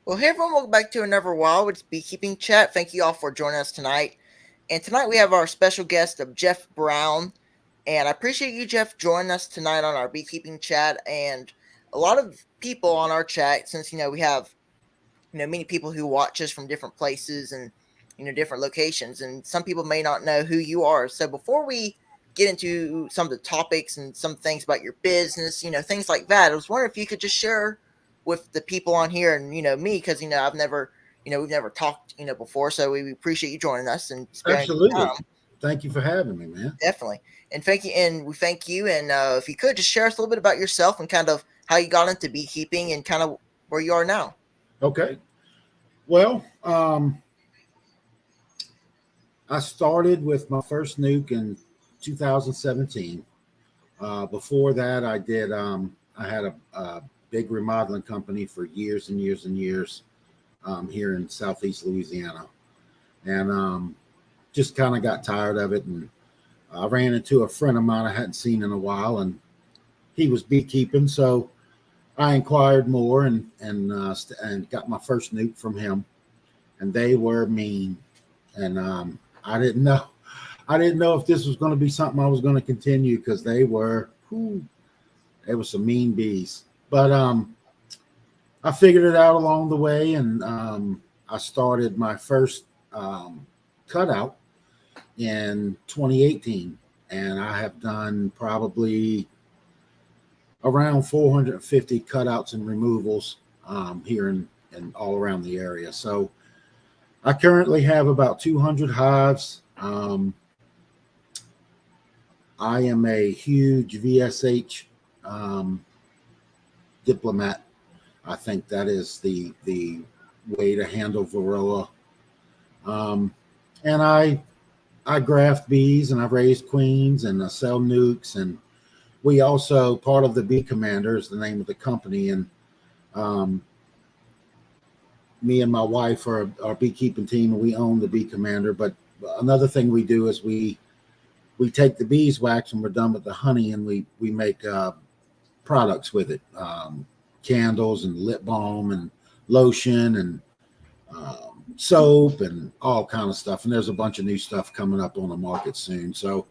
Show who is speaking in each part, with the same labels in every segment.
Speaker 1: Well, hey everyone, welcome back to another Wildwoods Beekeeping Chat. Thank you all for joining us tonight. And tonight we have our special guest of Jeff Brown. And I appreciate you, Jeff, joining us tonight on our Beekeeping Chat. And a lot of people on our chat, since, we have, many people who watch us from different places and, different locations. And some people may not know who you are. So before we get into some of the topics and some things about your business, things like that, I was wondering if you could just share with the people on here and me, because I've never we've never talked before, so we appreciate you joining us and spending
Speaker 2: Absolutely.
Speaker 1: time.
Speaker 2: Thank you for having me, man.
Speaker 1: Definitely. And we thank you, and if you could just share us a little bit about yourself and kind of how you got into beekeeping and kind of where you are now.
Speaker 2: Okay. Well, I started with my first nuke in 2017. Before that, I had a big remodeling company for years and years and years here in Southeast Louisiana. And just kind of got tired of it. And I ran into a friend of mine I hadn't seen in a while, and he was beekeeping. So I inquired more and got my first nuke from him. And they were mean. And I didn't know if this was going to be something I was going to continue, because they were some mean bees. But I figured it out along the way, and I started my first cutout in 2018, and I have done probably around 450 cutouts and removals here and all around the area. So I currently have about 200 hives. I am a huge VSH diplomat. I think that is the way to handle varroa. And I graft bees, and I've raised queens, and I sell nukes, and we also, part of the Bee Commander is the name of the company, and me and my wife are our beekeeping team, and we own the Bee Commander. But another thing we do is we take the beeswax when we're done with the honey, and we make products with it, candles and lip balm and lotion and soap and all kind of stuff. And there's a bunch of new stuff coming up on the market soon. So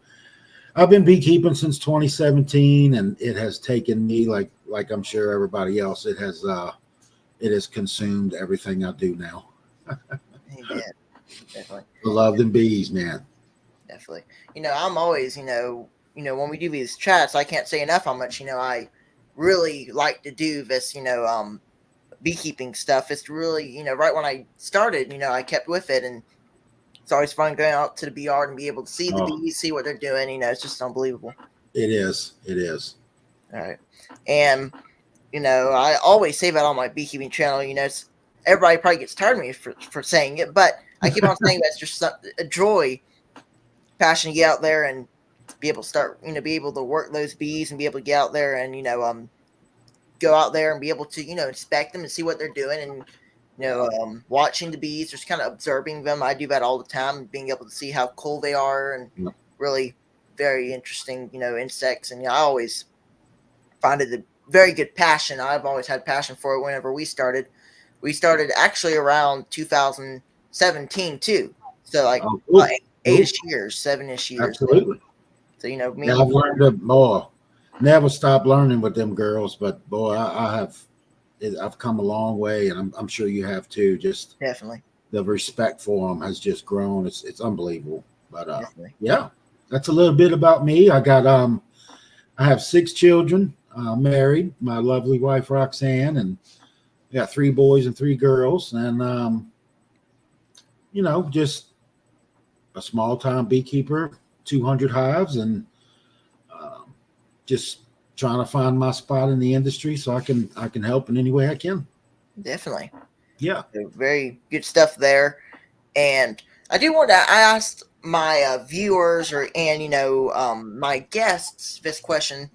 Speaker 2: I've been beekeeping since 2017, and it has taken me, like I'm sure everybody else, it has consumed everything I do now.
Speaker 1: Amen. Definitely.
Speaker 2: I love them bees, man.
Speaker 1: Definitely. I'm always, when we do these chats, I can't say enough how much, I really like to do this, beekeeping stuff. It's really, right when I started, I kept with it, and it's always fun going out to the bee yard and be able to see the bees, see what they're doing. It's just unbelievable.
Speaker 2: It is. It is.
Speaker 1: All right. And, I always say that on my beekeeping channel, everybody probably gets tired of me for saying it, but I keep on saying that's just a joy, passion to get out there and be able to start, be able to work those bees and be able to get out there and, go out there and be able to, inspect them and see what they're doing and, watching the bees, just kind of observing them. I do that all the time, being able to see how cool they are and really very interesting, insects. And I always find it a very good passion. I've always had passion for it whenever we started. We started actually around 2017 too. So like 8-ish years, 7-ish years.
Speaker 2: Absolutely.
Speaker 1: So, me.
Speaker 2: Yeah, I've learned more. Never stop learning with them girls, but boy, I've come a long way, and I'm sure you have too. Just
Speaker 1: definitely
Speaker 2: the respect for them has just grown. It's unbelievable. But yeah, that's a little bit about me. I have 6 children. married, my lovely wife Roxanne, and got 3 boys and 3 girls, and just a small time beekeeper, 200 hives, and just trying to find my spot in the industry so I can help in any way I can.
Speaker 1: Definitely.
Speaker 2: Yeah.
Speaker 1: Very good stuff there. And I asked my viewers my guests this question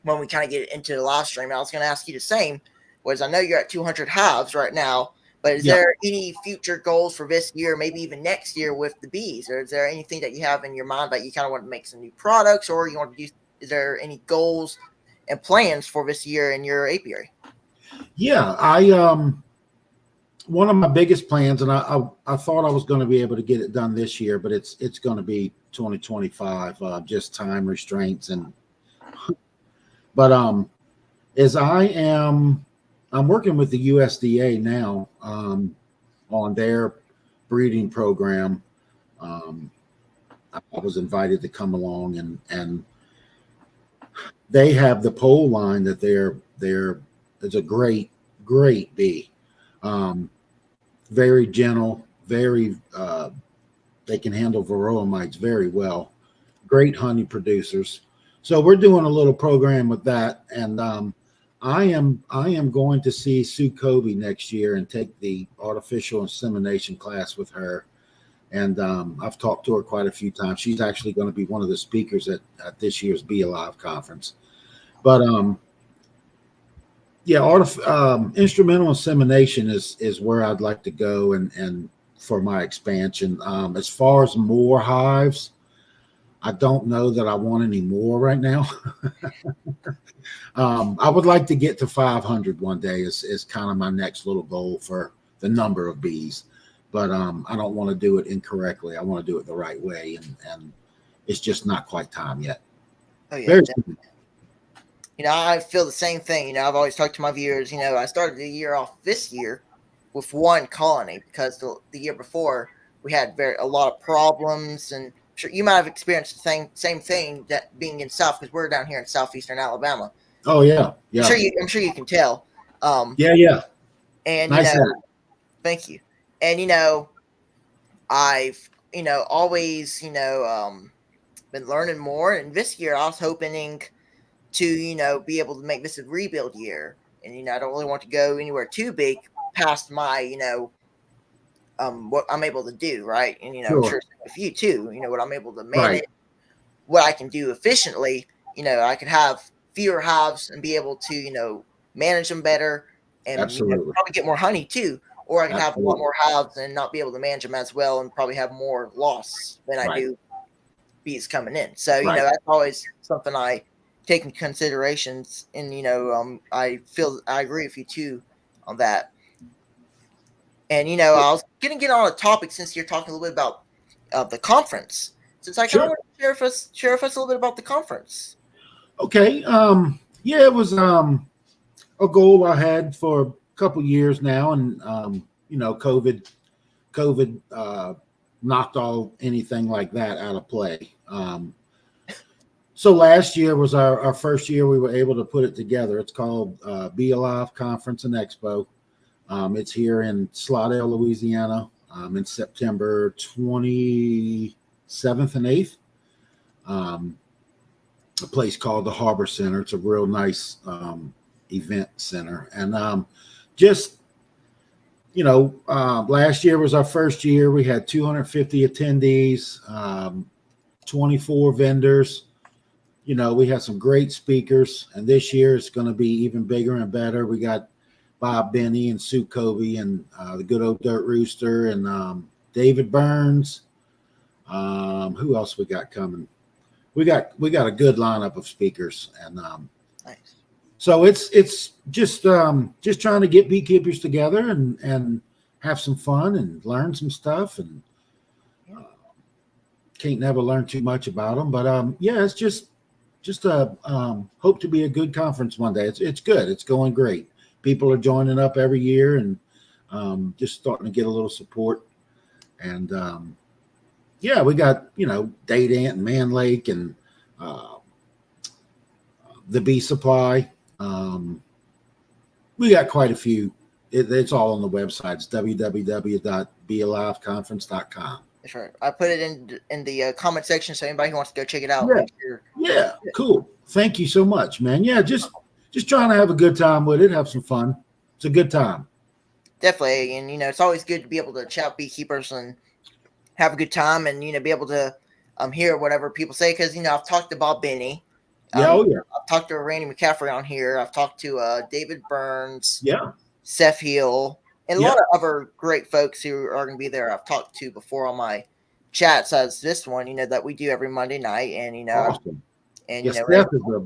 Speaker 1: when we kind of get into the live stream. I was going to ask you the same. Was I know you're at 200 hives right now, but is there any future goals for this year, maybe even next year with the bees? Or is there anything that you have in your mind that you kind of want to make some new products, or you want to do? Is there any goals and plans for this year in your apiary?
Speaker 2: Yeah, one of my biggest plans, and I thought I was going to be able to get it done this year, but it's going to be 2025, just time restraints but as I'm working with the USDA now on their breeding program. I was invited to come along, and they have the pole line that it's a great bee. Very gentle, very they can handle varroa mites very well. Great honey producers. So we're doing a little program with that, and I am going to see Sue Kobe next year and take the artificial insemination class with her. And I've talked to her quite a few times. She's actually going to be one of the speakers at this year's Be Alive conference. But instrumental insemination is where I'd like to go, and for my expansion. As far as more hives, I don't know that I want any more right now. I would like to get to 500 one day is kind of my next little goal for the number of bees. But I don't want to do it incorrectly. I want to do it the right way, and it's just not quite time yet.
Speaker 1: Oh yeah. I feel the same thing. I've always talked to my viewers. I started the year off this year with one colony because the year before we had a lot of problems, and sure you might have experienced the same thing, that being in South, because we're down here in southeastern Alabama.
Speaker 2: Oh yeah.
Speaker 1: I'm sure you can tell.
Speaker 2: Yeah.
Speaker 1: And
Speaker 2: nice
Speaker 1: thank you. And I've always been learning more. And this year I was hoping to be able to make this a rebuild year. And I don't really want to go anywhere too big past my what I'm able to do, right? And
Speaker 2: sure.
Speaker 1: I'm sure with you too, what I'm able to manage, what I can do efficiently. I could have fewer hives and be able to manage them better, and probably get more honey too. Or I can have a lot more hives and not be able to manage them as well, and probably have more loss than I do bees coming in. So that's always something I take into considerations, and I agree with you too on that. And I was gonna get on a topic, since you're talking a little bit about the conference. Since I kind of want to share with us a little bit about the conference.
Speaker 2: Okay. It was a goal I had for a couple years now, and COVID knocked anything like that out of play. So last year was our first year we were able to put it together. It's called Be Alive Conference and Expo. It's here in Slidell, Louisiana, in September 27th and 8th. A place called the Harbor Center. It's a real nice event center. And last year was our first year. We had 250 attendees, 24 vendors. We had some great speakers, and this year it's going to be even bigger and better. We got Bob Benny and Sue Kobe and the good old Dirt Rooster and David Burns. Who else we got coming? We got a good lineup of speakers, and
Speaker 1: nice.
Speaker 2: So it's just trying to get beekeepers together and have some fun and learn some stuff, and can't never learn too much about them. But it's just hope to be a good conference one day. It's good. It's going great. People are joining up every year, and just starting to get a little support. And we got Date Ant and Man Lake and the bee supply. We got quite a few. It's all on the website. It's www.bealiveconference.com.
Speaker 1: That's right. I put it in the comment section, so anybody who wants to go check it out.
Speaker 2: Yeah. Yeah, cool. Thank you so much, man. Yeah, just trying to have a good time with it, have some fun. It's a good time.
Speaker 1: Definitely, and it's always good to be able to chat with beekeepers and have a good time, and be able to hear whatever people say, because I've talked to Bob Benny.
Speaker 2: Yeah,
Speaker 1: I've talked to Randy McCaffrey on here. I've talked to David Burns.
Speaker 2: Yeah.
Speaker 1: Seth Hill, and a lot of other great folks who are going to be there. I've talked to before on my chats as this one, that we do every Monday night, and
Speaker 2: awesome.
Speaker 1: And
Speaker 2: yeah,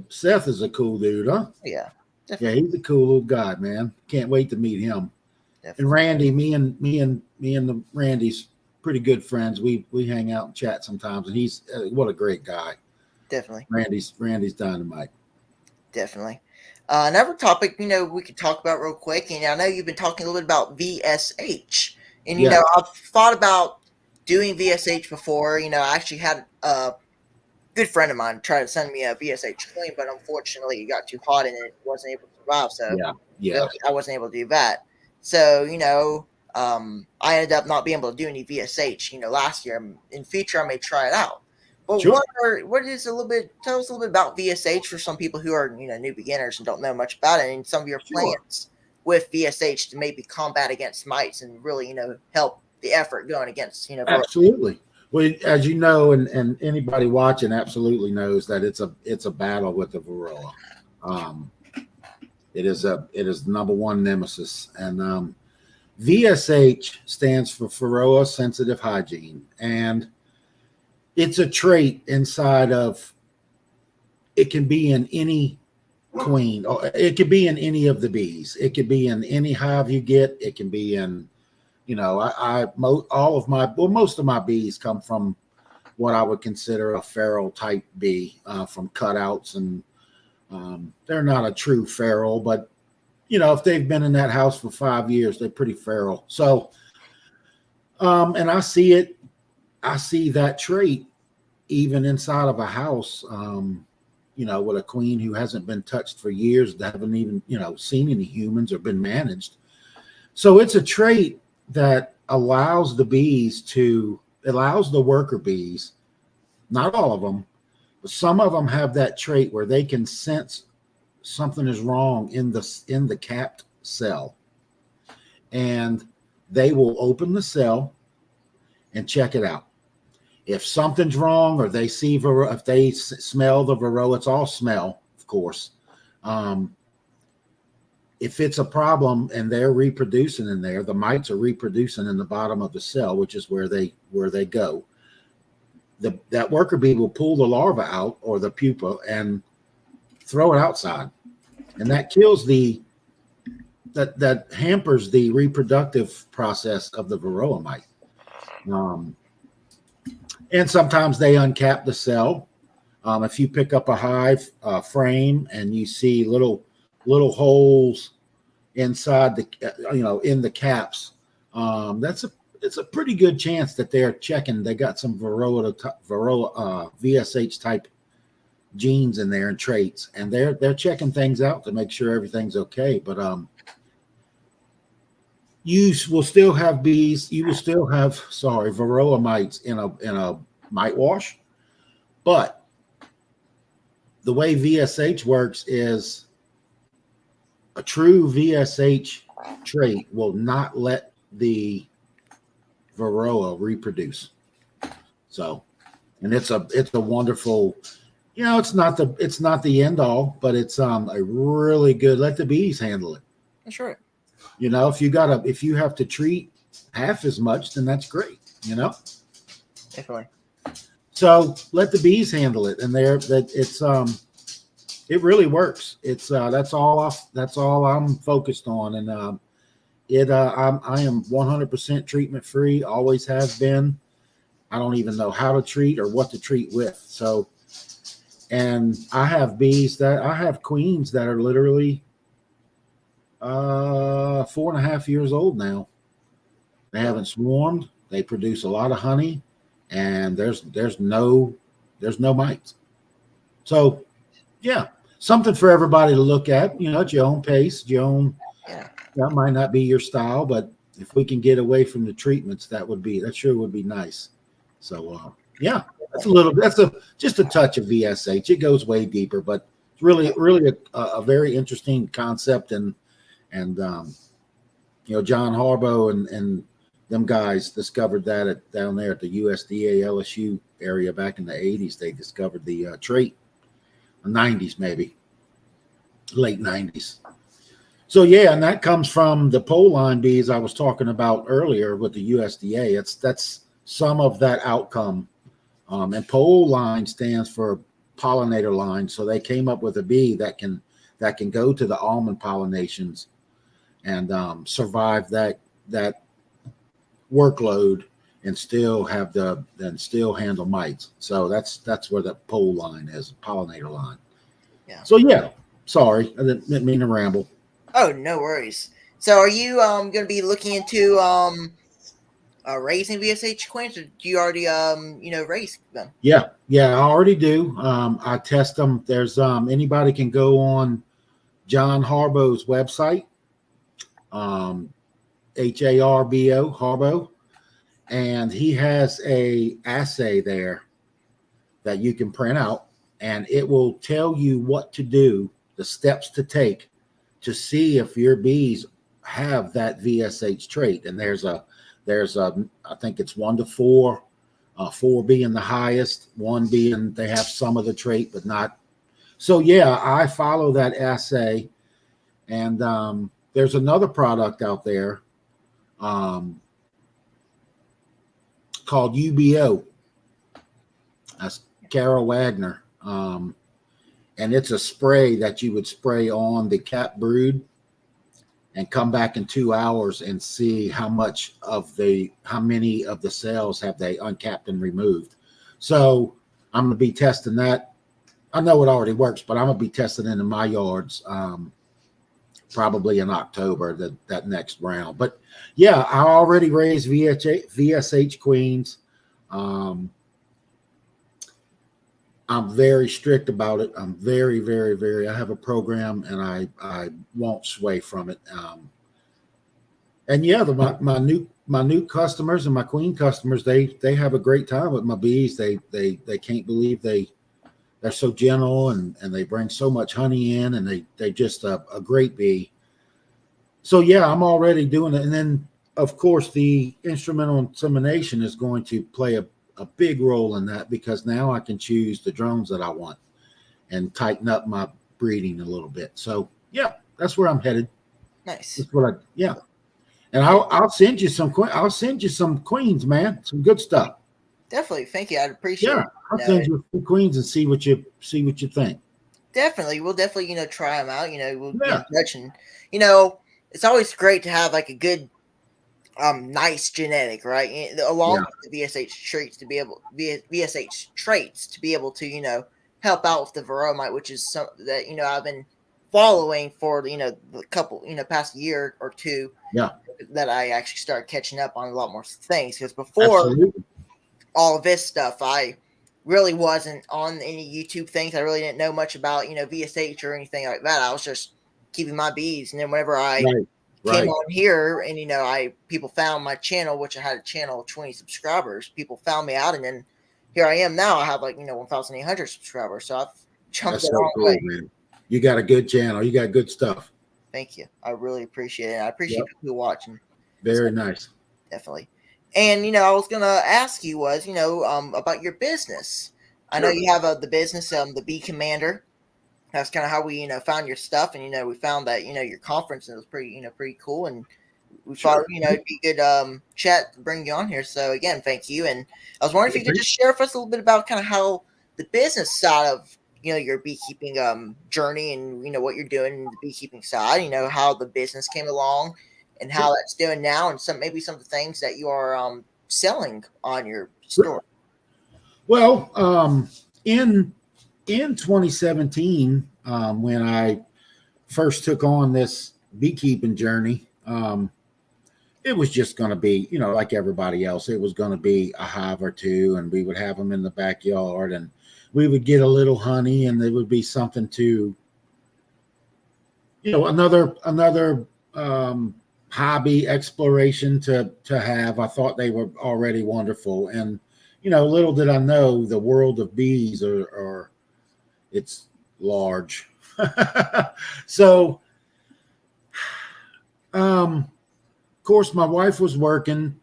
Speaker 2: Seth is a cool dude, huh?
Speaker 1: Yeah,
Speaker 2: definitely. Yeah, he's a cool little guy, man. Can't wait to meet him. Definitely. And Randy, me and the Randy's pretty good friends. We hang out and chat sometimes, and he's what a great guy.
Speaker 1: Definitely,
Speaker 2: Randy's dynamite.
Speaker 1: Definitely. Another topic, we could talk about real quick, and I know you've been talking a little bit about VSH, and I've thought about doing VSH before. I actually had a good friend of mine try to send me a VSH clean, but unfortunately it got too hot and it wasn't able to survive. So I wasn't able to do that. So I ended up not being able to do any VSH. Last year. In future, I may try it out. But
Speaker 2: sure.
Speaker 1: What is a little bit? Tell us a little bit about VSH for some people who are new beginners and don't know much about it, and some of your plans with VSH to maybe combat against mites and really help the effort going against
Speaker 2: Absolutely. Well, as you know, and anybody watching absolutely knows that it's a battle with the varroa. It is the number one nemesis, and VSH stands for Varroa Sensitive Hygiene, and it's a trait inside of. It can be in any queen, or it could be in any of the bees. It could be in any hive you get. It can be in. Most of my bees come from what I would consider a feral type bee, from cutouts, and they're not a true feral, but if they've been in that house for 5 years, they're pretty feral. So, and I see that trait even inside of a house, with a queen who hasn't been touched for years, that haven't even, seen any humans or been managed. So it's a trait that allows the worker bees, not all of them, but some of them have that trait where they can sense something is wrong in the capped cell, and they will open the cell and check it out. If something's wrong, or they see if they smell the varroa, it's all smell, of course. If it's a problem and they're reproducing in there, the mites are reproducing in the bottom of the cell, which is where they go. That worker bee will pull the larva out, or the pupa, and throw it outside, and that kills that hampers the reproductive process of the varroa mite. And sometimes they uncap the cell. If you pick up a hive frame and you see little holes inside in the caps, it's a pretty good chance that they're checking. They got some varroa VSH type genes in there and traits, and they're checking things out to make sure everything's okay. But you will still have bees. You will still have varroa mites in a mite wash, but the way VSH works is a true VSH trait will not let the varroa reproduce. So, and it's a wonderful, it's not the end all, but it's a really good, let the bees handle it.
Speaker 1: That's right.
Speaker 2: If you have to treat half as much, then that's great,
Speaker 1: Definitely. So
Speaker 2: let the bees handle it, and it really works. It's that's all I'm focused on, and I am 100% treatment free. Always have been. I don't even know how to treat or what to treat with. So, and I have queens that are literally 4.5 years old now. They haven't swarmed. They produce a lot of honey, and there's no mites. So, yeah. something for everybody to look at, at your own pace, your own.
Speaker 1: Yeah.
Speaker 2: That might not be your style, but if we can get away from the treatments, that sure would be nice. So yeah, that's just a touch of VSH. It goes way deeper, but it's really a very interesting concept, and John Harbaugh and them guys discovered that down there at the USDA LSU area back in the 80s. They discovered the trait, the 90s maybe, late 90s. So yeah, and that comes from the pole line bees I was talking about earlier with the USDA. That's some of that outcome. And pole line stands for pollinator line. So they came up with a bee that can go to the almond pollinations and survive that workload and still handle mites. So that's where the pole line is, pollinator line.
Speaker 1: Yeah.
Speaker 2: So yeah, sorry, I didn't mean to ramble.
Speaker 1: Oh, no worries. So are you going to be looking into raising VSH queens, or do you already raise them?
Speaker 2: Yeah, I already do. I test them. There's anybody can go on John Harbaugh's website, Harbo, Harbaugh, and he has a assay there that you can print out, and it will tell you what to do, the steps to take to see if your bees have that VSH trait. And there's I think it's 1 to 4, 4 being the highest, 1 being they have some of the trait but not. So yeah, I follow that assay. And there's another product out there called UBO. That's Carol Wagner. And it's a spray that you would spray on the cap brood and come back in 2 hours and see how many of the cells have they uncapped and removed. So I'm going to be testing that. I know it already works, but I'm going to be testing it in my yards probably in October, that next round. But yeah, I already raised VSH queens. I'm very strict about it. I'm very, very, very. I have a program, and I won't sway from it. And yeah, my new customers and my queen customers, they have a great time with my bees. They can't believe they're so gentle, and they bring so much honey in, and they just a great bee. So yeah, I'm already doing it. And then of course the instrumental insemination is going to play a big role in that, because now I can choose the drones that I want and tighten up my breeding a little bit. So yeah, that's where I'm headed.
Speaker 1: Nice.
Speaker 2: That's what and I'll send you some queens, man. Some good stuff.
Speaker 1: Definitely. Thank you. I'd appreciate it.
Speaker 2: I'll send you some queens and see what you think.
Speaker 1: Definitely. We'll definitely, try them out. We'll be in touch, and it's always great to have like a good nice genetic, right? Along with the VSH traits to be able to, help out with the varroa, which is something that, I've been following for, the couple, past year or two.
Speaker 2: Yeah.
Speaker 1: That I actually started catching up on a lot more things, because before all of this stuff, I really wasn't on any YouTube things. I really didn't know much about, VSH or anything like that. I was just keeping my bees. And then whenever I came on here, and people found my channel, which I had a channel of 20 subscribers. People found me out, and then here I am now. I have 1,800 subscribers. So I've jumped a long way.
Speaker 2: Man. You got a good channel. You got good stuff.
Speaker 1: Thank you. I really appreciate it. I appreciate people watching.
Speaker 2: Very nice.
Speaker 1: Definitely. And I was gonna ask you was about your business. I know you have the business, the Bee Commander. That's kind of how we, found your stuff, and we found that your conference was pretty cool, and we thought it'd be a good chat to bring you on here. So again, thank you. And I was wondering if you could just share with us a little bit about kind of how the business side of your beekeeping journey, and what you're doing in the beekeeping side. How the business came along, and how that's doing now, and maybe some of the things that you are selling on your store.
Speaker 2: Well, in 2017, when I first took on this beekeeping journey, it was just going to be, like everybody else, it was going to be a hive or two, and we would have them in the backyard, and we would get a little honey, and there would be something to another hobby exploration to have. I thought they were already wonderful, and little did I know the world of bees are it's large. So, of course, my wife was working.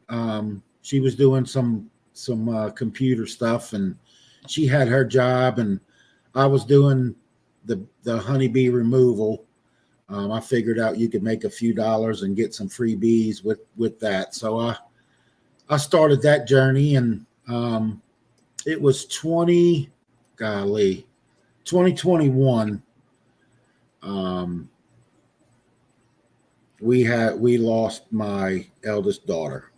Speaker 2: She was doing some computer stuff, and she had her job, and I was doing the honeybee removal. I figured out you could make a few dollars and get some free bees with that. So I started that journey, and it was 2021. We lost my eldest daughter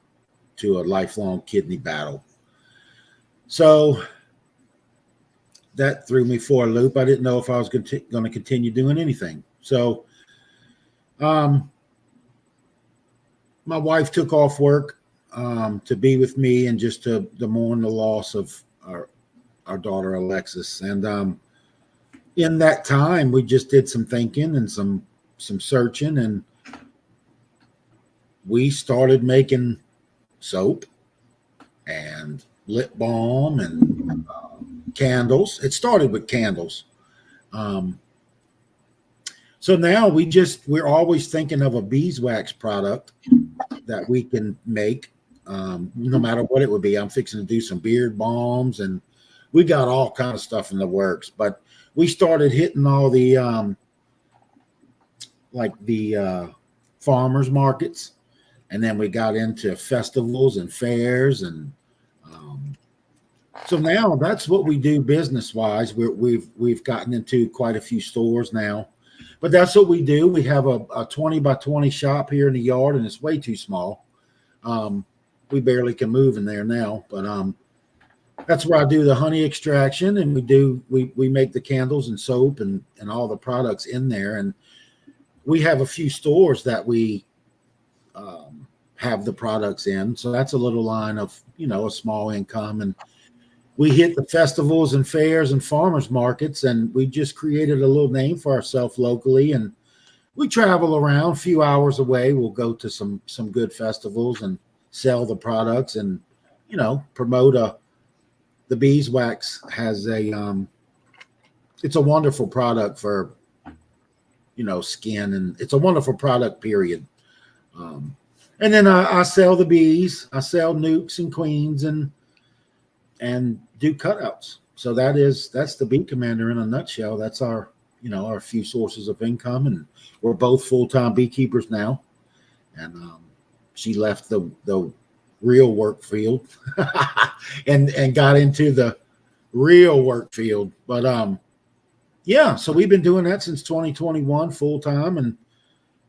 Speaker 2: to a lifelong kidney battle. So that threw me for a loop. I didn't know if I was going to continue doing anything. So my wife took off work to be with me and just to mourn the loss of our daughter Alexis. And in that time, we just did some thinking and some searching, and we started making soap and lip balm and candles. It started with candles. So now we're always thinking of a beeswax product that we can make, no matter what it would be. I'm fixing to do some beard balms, and we got all kind of stuff in the works. But we started hitting all the farmers markets, and then we got into festivals and fairs, and so now that's what we do business wise. We've gotten into quite a few stores now. But that's what we do. We have a 20 by 20 shop here in the yard, and it's way too small. We barely can move in there now. But that's where I do the honey extraction, and we make the candles and soap and all the products in there. And we have a few stores that we have the products in. So that's a little line of, a small income. And we hit the festivals and fairs and farmers markets, and we just created a little name for ourselves locally. And we travel around a few hours away. We'll go to some good festivals and sell the products and, promote the beeswax has it's a wonderful product for, skin, and it's a wonderful product, period. And then I sell the bees. I sell nukes and queens and do cutouts. So that's the Bee Commander in a nutshell. That's our few sources of income, and we're both full-time beekeepers now. And she left the real work field and got into the real work field. But yeah, so we've been doing that since 2021 full-time, and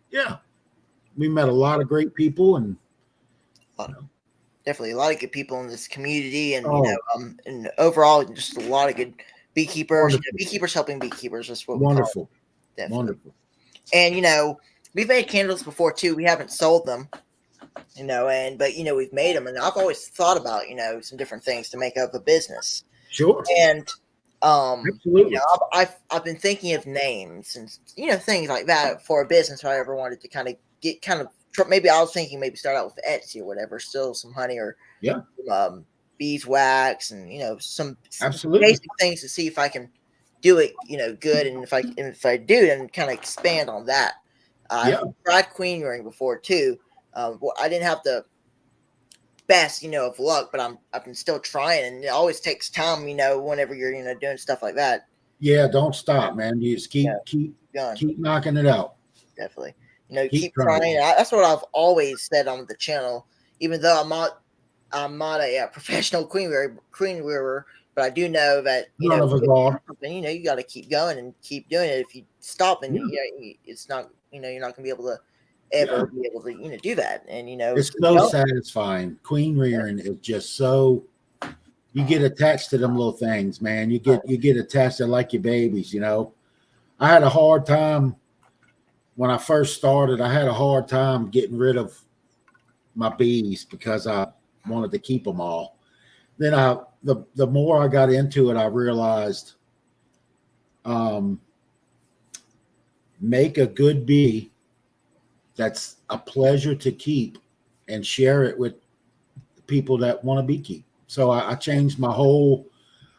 Speaker 2: yeah, we met a lot of great people, and
Speaker 1: definitely a lot of good people in this community, and and overall just a lot of good beekeepers. Beekeepers helping beekeepers is what
Speaker 2: wonderful.
Speaker 1: We call it. Wonderful. And we've made candles before too. We haven't sold them, but we've made them, and I've always thought about some different things to make up a business.
Speaker 2: Sure.
Speaker 1: And
Speaker 2: absolutely.
Speaker 1: I've been thinking of names and things like that for a business if I ever wanted to get maybe I was thinking maybe start out with Etsy or whatever, still some honey or beeswax and some
Speaker 2: absolutely
Speaker 1: basic things to see if I can do it good, and if I do, then kind of expand on that. I've tried queen rearing before too. I didn't have the best of luck, but I've been still trying, and it always takes time whenever you're doing stuff like that.
Speaker 2: Yeah, don't stop, man. You just keep knocking it out.
Speaker 1: Definitely. Keep trying. That's what I've always said on the channel. Even though I'm not a professional queen rearer, but I do know that
Speaker 2: none of us are.
Speaker 1: You got to keep going and keep doing it. If you stop, and it's not you're not going to be able to ever be able to do that. And
Speaker 2: it's so satisfying. Queen rearing is just so. You get attached to them little things, man. You get attached to like your babies. I had a hard time. When I first started, I had a hard time getting rid of my bees because I wanted to keep them all. Then the more I got into it, I realized make a good bee that's a pleasure to keep and share it with people that want to beekeep. So I changed my whole.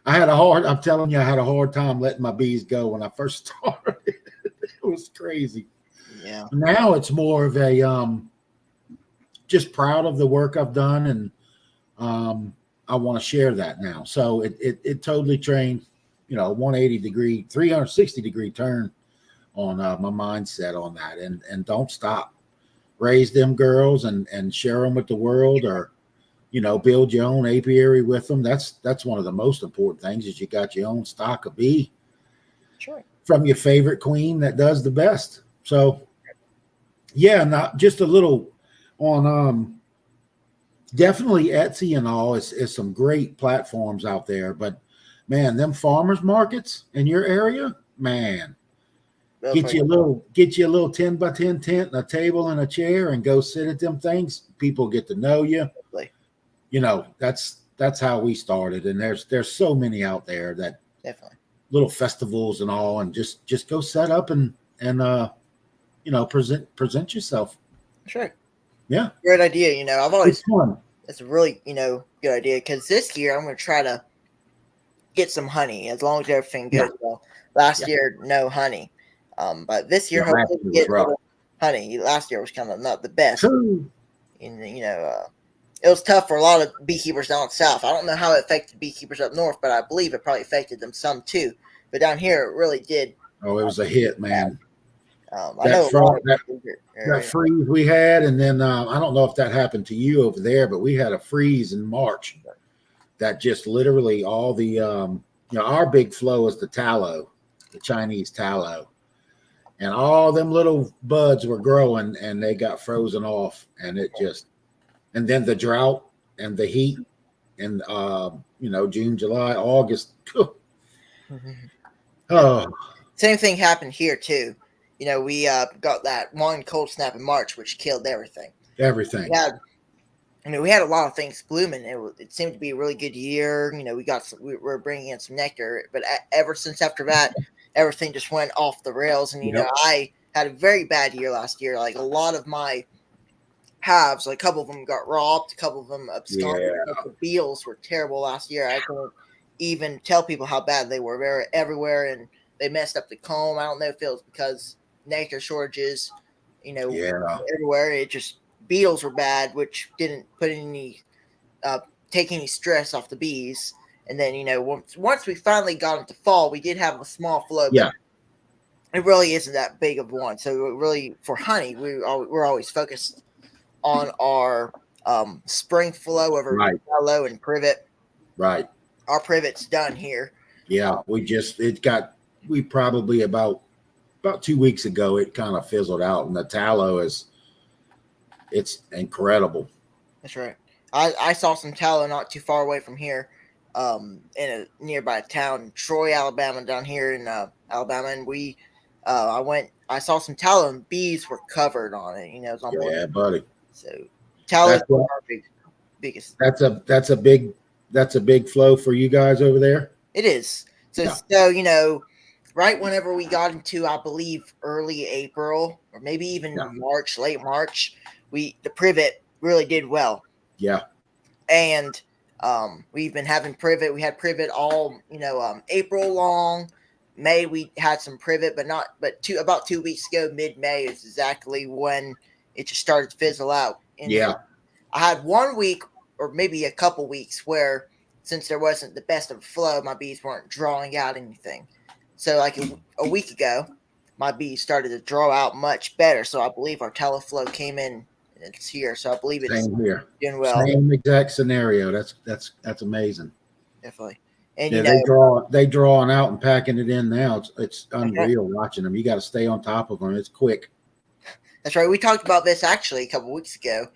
Speaker 2: I'm telling you, I had a hard time letting my bees go when I first started. It was crazy.
Speaker 1: Yeah.
Speaker 2: Now it's more of a just proud of the work I've done, and I want to share that now. So it totally trained, 180-degree, 360-degree turn on my mindset on that, and don't stop. Raise them girls and share them with the world, or build your own apiary with them. That's one of the most important things, is you got your own stock of bee.
Speaker 1: Sure.
Speaker 2: From your favorite queen that does the best. So yeah, not just a little on definitely Etsy and all is some great platforms out there. But man, them farmers markets in your area, man, get you a little 10 by 10 tent and a table and a chair and go sit at them things. People get to know you. That's how we started. And there's so many out there that
Speaker 1: definitely
Speaker 2: little festivals and all, and just go set up and present yourself.
Speaker 1: Sure.
Speaker 2: Yeah.
Speaker 1: Great idea. I've always,
Speaker 2: fun.
Speaker 1: It's a really, good idea, because this year I'm going to try to get some honey, as long as everything goes well. Last year, no honey. But this year, hopefully we get a little honey. Last year was kind of not the best.
Speaker 2: True.
Speaker 1: And, it was tough for a lot of beekeepers down south. I don't know how it affected beekeepers up north, but I believe it probably affected them some too. But down here, it really did.
Speaker 2: Oh, it was a hit, man.
Speaker 1: I know
Speaker 2: that freeze we had, and then I don't know if that happened to you over there, but we had a freeze in March that just literally all the our big flow is the tallow, the Chinese tallow, and all them little buds were growing and they got frozen off, and and then the drought and the heat and June, July, August. Oh,
Speaker 1: same thing happened here too. We got that one cold snap in March, which killed everything. We had a lot of things blooming. It seemed to be a really good year. We were bringing in some nectar, but ever since after that, everything just went off the rails. And I had a very bad year last year. Like, a lot of my hives, like a couple of them got robbed, a couple of them absconded.
Speaker 2: Yeah.
Speaker 1: The beetles were terrible last year. I couldn't even tell people how bad they were. They were everywhere, and they messed up the comb. I don't know if it was because nectar shortages, everywhere. It just, beetles were bad, which didn't put any take any stress off the bees. And then once we finally got into fall, we did have a small flow. But it really isn't that big of one. So really, for honey, we're always focused on our spring flow over Hello and privet.
Speaker 2: Right.
Speaker 1: Our privet's done here.
Speaker 2: Yeah, we probably about 2 weeks ago, it kind of fizzled out, and the tallow it's incredible.
Speaker 1: That's right. I saw some tallow not too far away from here, in a nearby town, Troy, Alabama, down here in Alabama, and I saw some tallow, and bees were covered on it. It was on board.
Speaker 2: Yeah, buddy.
Speaker 1: So tallow is our biggest.
Speaker 2: That's a big flow for you guys over there.
Speaker 1: It is. So right whenever we got into, I believe, early April or maybe even March, late March, the privet really did well.
Speaker 2: Yeah.
Speaker 1: And we've been having privet. We had privet all, April long. May we had some privet, but about 2 weeks ago, mid-May is exactly when it just started to fizzle out. And I had 1 week or maybe a couple weeks where, since there wasn't the best of a flow, my bees weren't drawing out anything. So like a week ago, my bees started to draw out much better. So I believe our tallow flow came in, and it's here. So I believe it's doing well.
Speaker 2: Same exact scenario. That's amazing.
Speaker 1: Definitely. And
Speaker 2: they drawing out and packing it in now. It's unreal watching them. You got to stay on top of them. It's quick.
Speaker 1: That's right. We talked about this actually a couple weeks ago.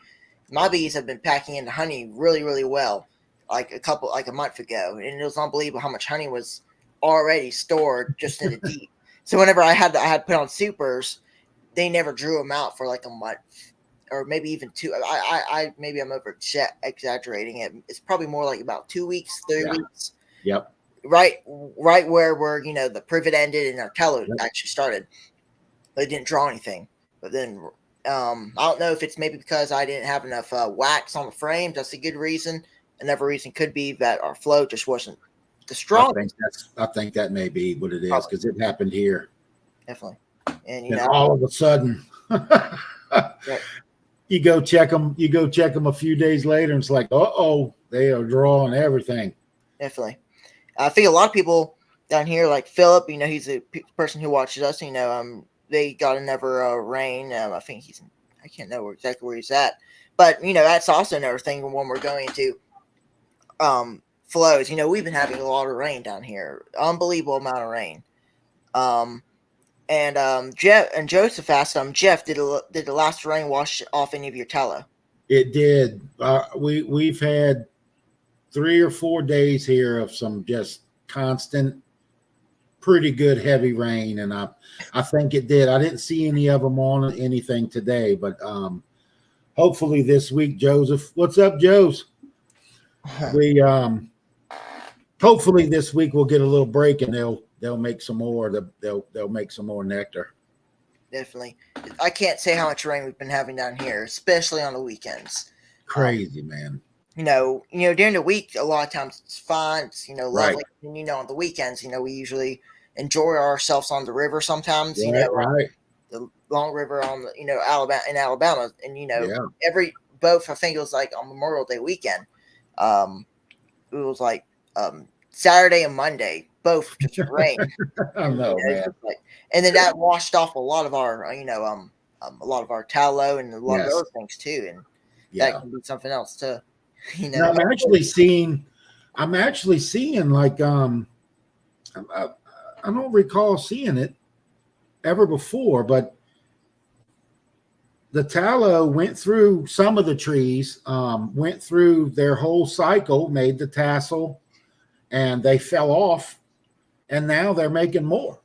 Speaker 1: My bees have been packing in the honey really, really well, like a month ago, and it was unbelievable how much honey was already stored just in the deep. So whenever I had put on supers, they never drew them out for like a month, or maybe even two. Maybe I'm over exaggerating it. It's probably more like about 2 weeks, 3 weeks.
Speaker 2: Yep.
Speaker 1: Right where we're the privet ended and our tallow actually started. but it didn't draw anything. But then I don't know if it's maybe because I didn't have enough wax on the frames. That's a good reason. Another reason could be that our flow just wasn't the strongest.
Speaker 2: I think that may be what it is,
Speaker 1: Probably.
Speaker 2: because it happened here.
Speaker 1: Definitely. And
Speaker 2: And all of a sudden,
Speaker 1: right.
Speaker 2: you go check them. You go check them a few days later, and it's like, they are drawing everything.
Speaker 1: Definitely. I think a lot of people down here, like Philip, he's a person who watches us. They got another rain. I think I can't know exactly where he's at, but that's also another thing when we're going to flows. We've been having a lot of rain down here, unbelievable amount of rain. Jeff and Joseph asked Jeff, did the last rain wash off any of your tallow?
Speaker 2: It did. We've had 3 or 4 days here of some just constant, pretty good heavy rain, and I think it did. I didn't see any of them on anything today, but hopefully this week, Joseph. What's up, Joseph? We hopefully this week we'll get a little break, and they'll make some more. They'll make some more nectar.
Speaker 1: Definitely. I can't say how much rain we've been having down here, especially on the weekends.
Speaker 2: Crazy, man.
Speaker 1: During the week, a lot of times it's fine. It's, lovely.
Speaker 2: Right.
Speaker 1: And, on the weekends, we usually enjoy ourselves on the river sometimes,
Speaker 2: Right.
Speaker 1: The Long River on the, Alabama. And, every both, I think it was like on Memorial Day weekend. It was like Saturday and Monday, both just rain.
Speaker 2: I know, man.
Speaker 1: And then that washed off a lot of our, a lot of our tallow and a lot of other things too. And that can be something else too.
Speaker 2: Now, I'm actually seeing like I don't recall seeing it ever before, but the tallow went through some of the trees, went through their whole cycle, made the tassel, and they fell off, and now they're making more.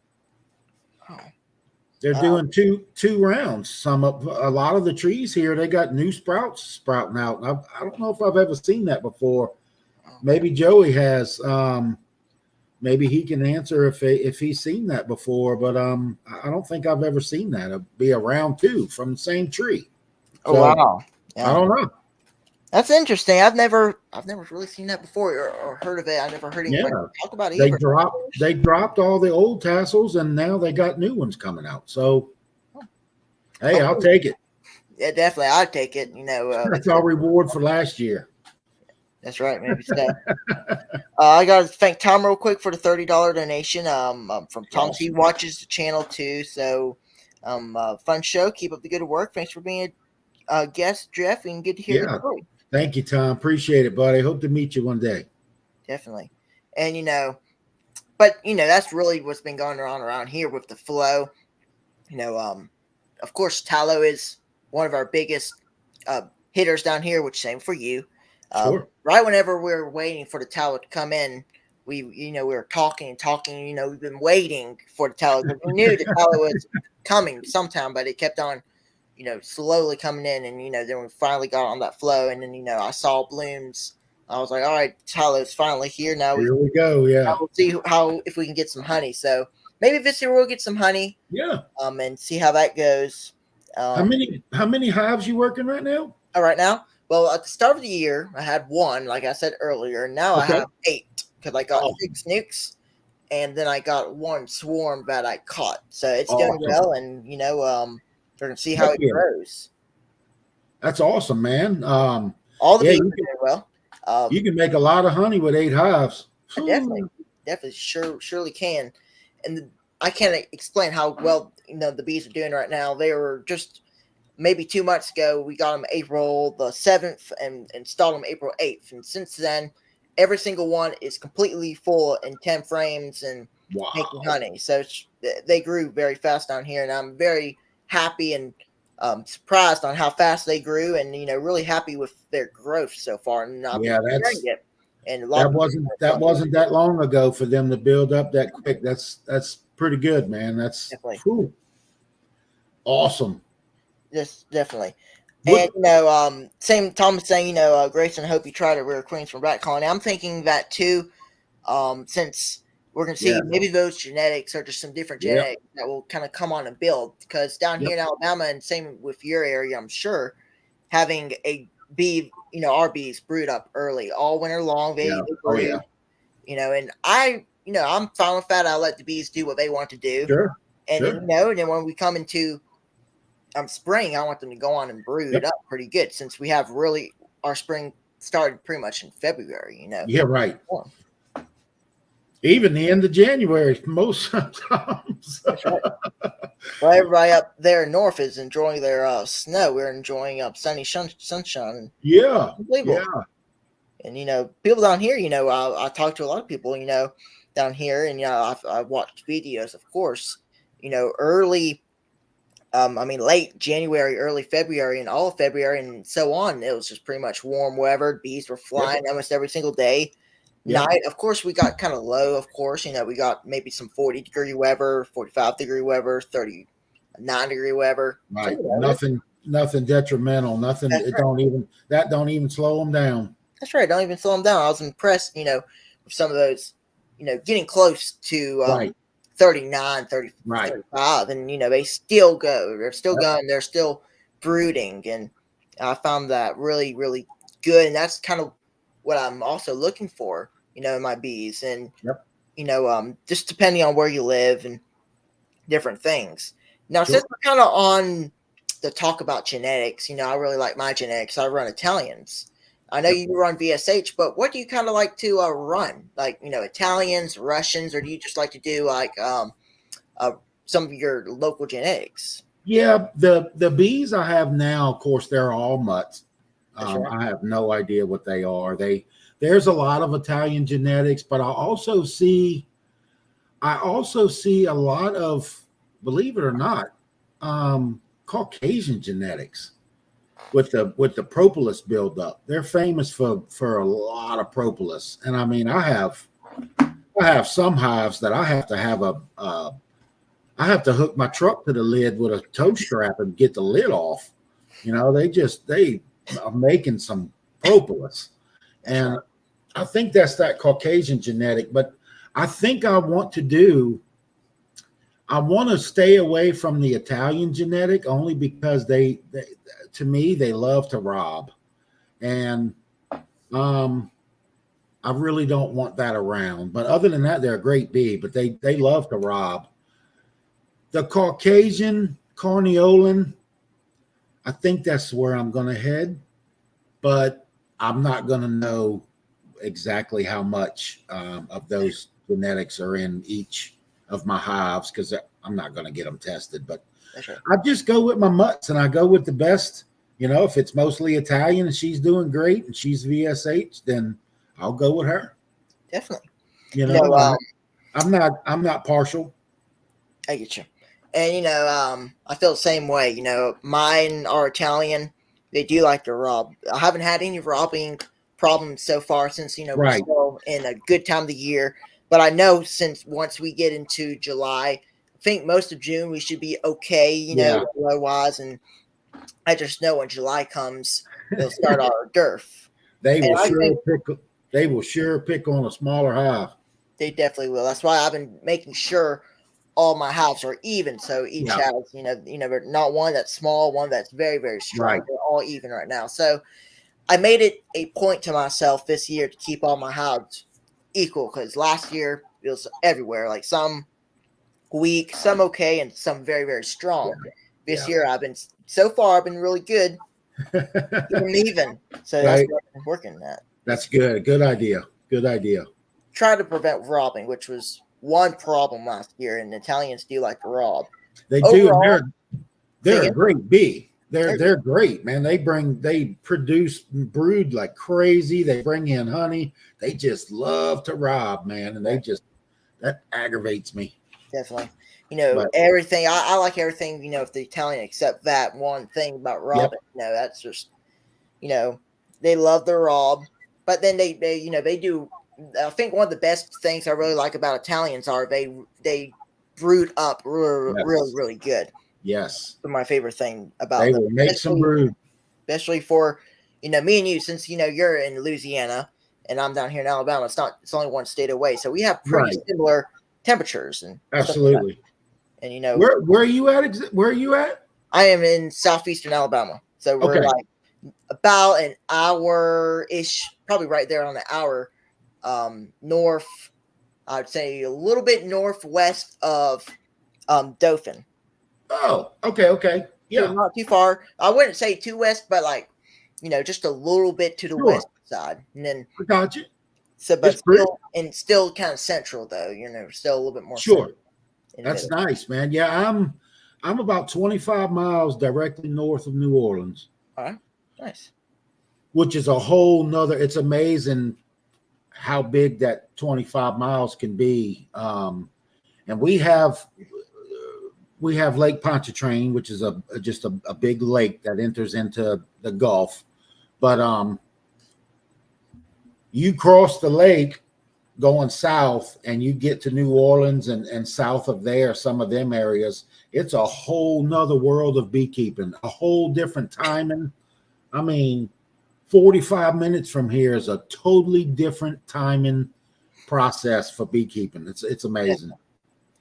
Speaker 2: They're doing two rounds. A lot of the trees here, they got new sprouts sprouting out. I don't know if I've ever seen that before. Maybe Joey has. Maybe he can answer if he's seen that before. But I don't think I've ever seen that. It'd be a round 2 from the same tree.
Speaker 1: So, wow!
Speaker 2: Yeah. I don't know.
Speaker 1: That's interesting. I've never really seen that before or heard of it. I never heard anybody talk about it.
Speaker 2: They dropped all the old tassels, and now they got new ones coming out. So, hey, I'll take it.
Speaker 1: Yeah, definitely, I'd take it.
Speaker 2: That's our reward for last year.
Speaker 1: That's right, maybe so. I got to thank Tom real quick for the $30 donation. From Tom, he watches the channel too. So, fun show. Keep up the good work. Thanks for being a guest, Jeff, and good to hear your story.
Speaker 2: Thank you, Tom. Appreciate it, buddy. Hope to meet you one day.
Speaker 1: Definitely. And, but, that's really what's been going on around here with the flow. Of course, tallow is one of our biggest hitters down here, which same for you.
Speaker 2: Sure.
Speaker 1: Right whenever we're waiting for the tallow to come in, we were talking. We've been waiting for the tallow. We knew the tallow was coming sometime, but it kept on slowly coming in, and then we finally got on that flow, and then I saw blooms. I was like, all right, tallow's finally here. Now
Speaker 2: here we go. Yeah,
Speaker 1: we'll see if we can get some honey. So maybe this year we'll get some honey.
Speaker 2: Yeah.
Speaker 1: And see how that goes.
Speaker 2: How many hives you working right now?
Speaker 1: Right now, well, at the start of the year, I had 1, like I said earlier. Now I have 8 because I got 6 nukes, and then I got 1 swarm that I caught. So it's going well, and we're gonna see how it grows.
Speaker 2: That's awesome, man.
Speaker 1: All the bees are doing well.
Speaker 2: You can make a lot of honey with 8 hives.
Speaker 1: Definitely, surely can. And I can't explain how well the bees are doing right now. They were just maybe 2 months ago. We got them April the 7th and installed them April 8th, and since then, every single one is completely full in 10 frames and making honey. So they grew very fast down here, and I'm very happy and surprised on how fast they grew, and really happy with their growth so far. And
Speaker 2: that wasn't that long ago for them to build up that quick. That's pretty good, man. That's awesome.
Speaker 1: Yes, definitely. And same Tom was saying, Grayson, I hope you try to rear queens from rat colony. I'm thinking that too, since we're going to see
Speaker 2: Yeah.
Speaker 1: maybe those genetics are just some different
Speaker 2: Yep.
Speaker 1: genetics that will kind of come on and build. Because down here in Alabama, and same with your area, I'm sure, having a bee, our bees brood up early all winter long. They
Speaker 2: Yeah. Oh
Speaker 1: brood,
Speaker 2: yeah.
Speaker 1: and I'm fine with that. I let the bees do what they want to do.
Speaker 2: Sure.
Speaker 1: And
Speaker 2: Sure.
Speaker 1: then, and then when we come into spring, I want them to go on and brood up pretty good, since we have really our spring started pretty much in February.
Speaker 2: Yeah. Right.
Speaker 1: Yeah.
Speaker 2: Even the end of January, most sometimes.
Speaker 1: That's right. Well, everybody up there north is enjoying their snow. We're enjoying sunny sunshine.
Speaker 2: Yeah.
Speaker 1: Unbelievable.
Speaker 2: Yeah.
Speaker 1: And people down here, I talk to a lot of people, down here, and I've watched videos, of course, early, late January, early February, and all of February, and so on. It was just pretty much warm weather. Bees were flying almost every single day.
Speaker 2: Yep.
Speaker 1: Night, of course, we got kind of low. Of course, we got maybe some 40-degree weather, 45-degree weather, 39-degree weather.
Speaker 2: Right.
Speaker 1: So,
Speaker 2: Nothing detrimental. Nothing.
Speaker 1: That's
Speaker 2: It
Speaker 1: right.
Speaker 2: don't even slow them down.
Speaker 1: That's right. Don't even slow them down. I was impressed, with some of those, getting close to
Speaker 2: Right.
Speaker 1: 39, 30,
Speaker 2: Right.
Speaker 1: 35, and they still go. They're still
Speaker 2: Yep.
Speaker 1: going. They're still brooding, and I found that really, really good. And that's kind of what I'm also looking for, in my bees, and
Speaker 2: Yep.
Speaker 1: just depending on where you live and different things. Now,
Speaker 2: Sure.
Speaker 1: since we're kind of on the talk about genetics, I really like my genetics. I run Italians. I know
Speaker 2: Yep.
Speaker 1: you run VSH, but what do you kind of like to run? Like, Italians, Russians, or do you just like to do like some of your local genetics?
Speaker 2: Yeah. The bees I have now, of course, they're all mutts.
Speaker 1: That's right.
Speaker 2: I have no idea what they are. There's a lot of Italian genetics, but I also see a lot of, believe it or not, Caucasian genetics with the propolis buildup. They're famous for a lot of propolis, and I have some hives that I have to have I have to hook my truck to the lid with a tow strap and get the lid off. They are making some propolis, and I think that's that Caucasian genetic. But I think I want to stay away from the Italian genetic, only because to me, they love to rob. And I really don't want that around. But other than that, they're a great bee, but they love to rob. The Caucasian Carniolan, I think that's where I'm going to head, but I'm not going to know exactly how much of those genetics are in each of my hives, because I'm not going to get them tested. But
Speaker 1: That's right.
Speaker 2: I just go with my mutts, and I go with the best. If it's mostly Italian and she's doing great and she's VSH, then I'll go with her.
Speaker 1: Definitely.
Speaker 2: I'm not partial.
Speaker 1: I get you. And I feel the same way. Mine are Italian. They do like to rob. I haven't had any robbing problems so far, since we're
Speaker 2: Right.
Speaker 1: still in a good time of the year. But I know since once we get into July, I think most of June we should be okay,
Speaker 2: Yeah.
Speaker 1: weather wise. And I just know when July comes, they'll start our dearth.
Speaker 2: They
Speaker 1: And
Speaker 2: will
Speaker 1: I
Speaker 2: sure
Speaker 1: think
Speaker 2: pick on a smaller hive.
Speaker 1: they definitely will. That's why I've been making sure all my hives are even. So each has, not one that's small, one that's very, very strong.
Speaker 2: Right.
Speaker 1: They're all even right now. So I made it a point to myself this year to keep all my hives equal, because last year it was everywhere. Like some weak, some okay, and some very, very strong. This year I've been really good, even. So that's what I'm working at.
Speaker 2: That's good. Good idea. Good idea.
Speaker 1: Try to prevent robbing, which was one problem last year, and Italians do like to rob.
Speaker 2: They
Speaker 1: Overall,
Speaker 2: do. They're a great bee. They're great, man. They produce brood like crazy. They bring in honey. They just love to rob, man, and that aggravates me.
Speaker 1: Definitely. Everything. I like everything, with the Italian, except that one thing about robbing.
Speaker 2: Yep.
Speaker 1: That's just, they love the rob, but then they do. I think one of the best things I really like about Italians are they brood up really, really, really good.
Speaker 2: Yes.
Speaker 1: That's my favorite thing about
Speaker 2: they
Speaker 1: them.
Speaker 2: will make some brood.
Speaker 1: Especially for, me and you, since, you're in Louisiana, and I'm down here in Alabama. It's only one state away, so we have pretty
Speaker 2: Right.
Speaker 1: similar temperatures and stuff like that.
Speaker 2: Absolutely.
Speaker 1: And you know,
Speaker 2: Where are you at? Where are you at?
Speaker 1: I am in southeastern Alabama, so we're
Speaker 2: Okay.
Speaker 1: like about an hour ish, probably right there on the hour north. I'd say a little bit northwest of Dothan.
Speaker 2: Oh, okay, okay.
Speaker 1: So
Speaker 2: Yeah,
Speaker 1: not too far. I wouldn't say too west, but like, just a little bit to the
Speaker 2: sure.
Speaker 1: west side. And then
Speaker 2: I got you.
Speaker 1: so
Speaker 2: It's
Speaker 1: but
Speaker 2: pretty
Speaker 1: still kind of central though, still a little bit more central
Speaker 2: sure.
Speaker 1: in the
Speaker 2: That's
Speaker 1: middle.
Speaker 2: nice, man. Yeah, I'm about 25 miles directly north of New Orleans,
Speaker 1: All right. Nice.
Speaker 2: which is a whole nother. It's amazing how big that 25 miles can be. And we have Lake Pontchartrain, which is just a big lake that enters into the Gulf. But you cross the lake going south and you get to New Orleans and south of there, some of them areas, it's a whole nother world of beekeeping, a whole different timing. I mean, 45 minutes from here is a totally different timing process for beekeeping. It's amazing.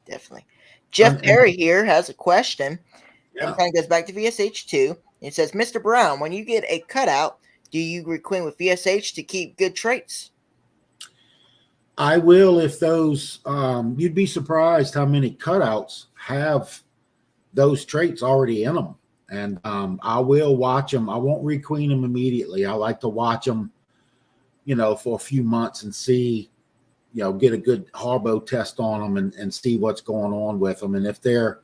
Speaker 1: Definitely. Jeff
Speaker 2: And
Speaker 1: Perry here has a question, and
Speaker 2: yeah,
Speaker 1: it kind of goes back to VSH too. It says, Mr. Brown, when you get a cutout, do you requeen with VSH to keep good traits?
Speaker 2: I will if those you'd be surprised how many cutouts have those traits already in them. And I will watch them. I won't requeen them immediately. I like to watch them, for a few months and see, get a good Harbo test on them and see what's going on with them. And if they're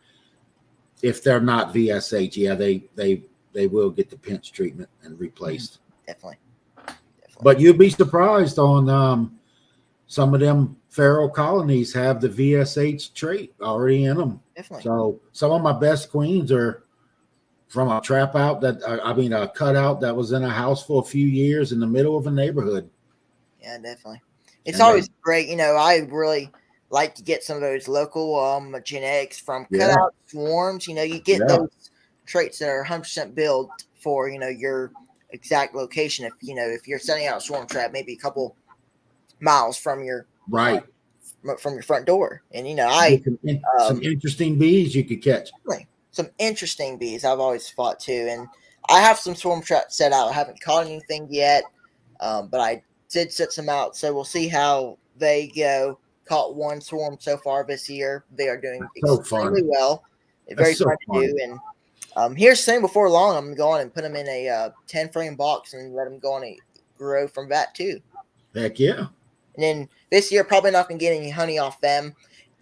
Speaker 2: not VSH, yeah, they will get the pinch treatment and replaced.
Speaker 1: Definitely.
Speaker 2: But you'd be surprised on some of them feral colonies have the VSH trait already in them.
Speaker 1: Definitely.
Speaker 2: So some of my best queens are from a trap out a cutout that was in a house for a few years in the middle of a neighborhood.
Speaker 1: Yeah, definitely. It's
Speaker 2: And
Speaker 1: always great. I really like to get some of those local genetics from cutout swarms. You get those traits that are 100% built for, your exact location. If you're setting out a swarm trap, maybe a couple miles from your front door. And,
Speaker 2: some interesting bees you could catch.
Speaker 1: Some interesting bees I've always fought too. And I have some swarm traps set out. I haven't caught anything yet, but I did set some out. So we'll see how they go. Caught one swarm so far this year. They are doing extremely well. It's very fun to do. And here soon, before long, I'm going to go on and put them in a 10-frame box and let them go on and grow from that too.
Speaker 2: Heck yeah.
Speaker 1: And then this year, probably not going to get any honey off them.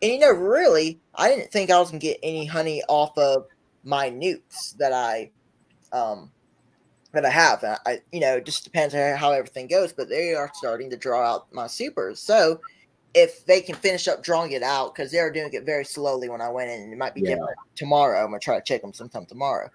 Speaker 1: And, really, I didn't think I was going to get any honey off of my nukes that I have. It just depends on how everything goes, but they are starting to draw out my supers. So if they can finish up drawing it out, because they were doing it very slowly when I went in, and it might be different tomorrow. I'm going to try to check them sometime tomorrow.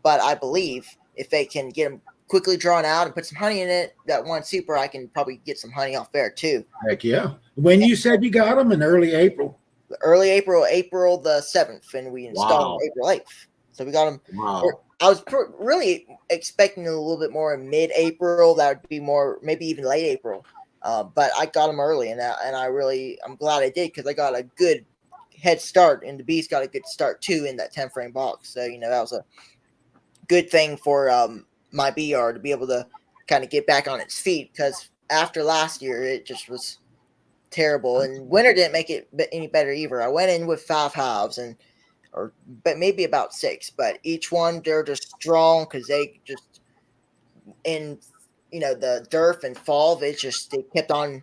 Speaker 1: But I believe if they can get them quickly drawn out and put some honey in it, that one super, I can probably get some honey off there too.
Speaker 2: Heck yeah. When you said you got them in early April?
Speaker 1: Early April the 7th, and we installed them April 8th. So we got them.
Speaker 2: Wow.
Speaker 1: I was really expecting a little bit more in mid-April. That would be more, maybe even late April. But I got them early, and I'm glad I did, because I got a good head start, and the bees got a good start too in that 10-frame box. So that was a good thing for my bee yard to be able to kind of get back on its feet, because after last year it just was terrible, and winter didn't make it any better either. I went in with 5 hives but maybe about 6, but each one, they're just strong because they just in the dearth and fall, they kept on.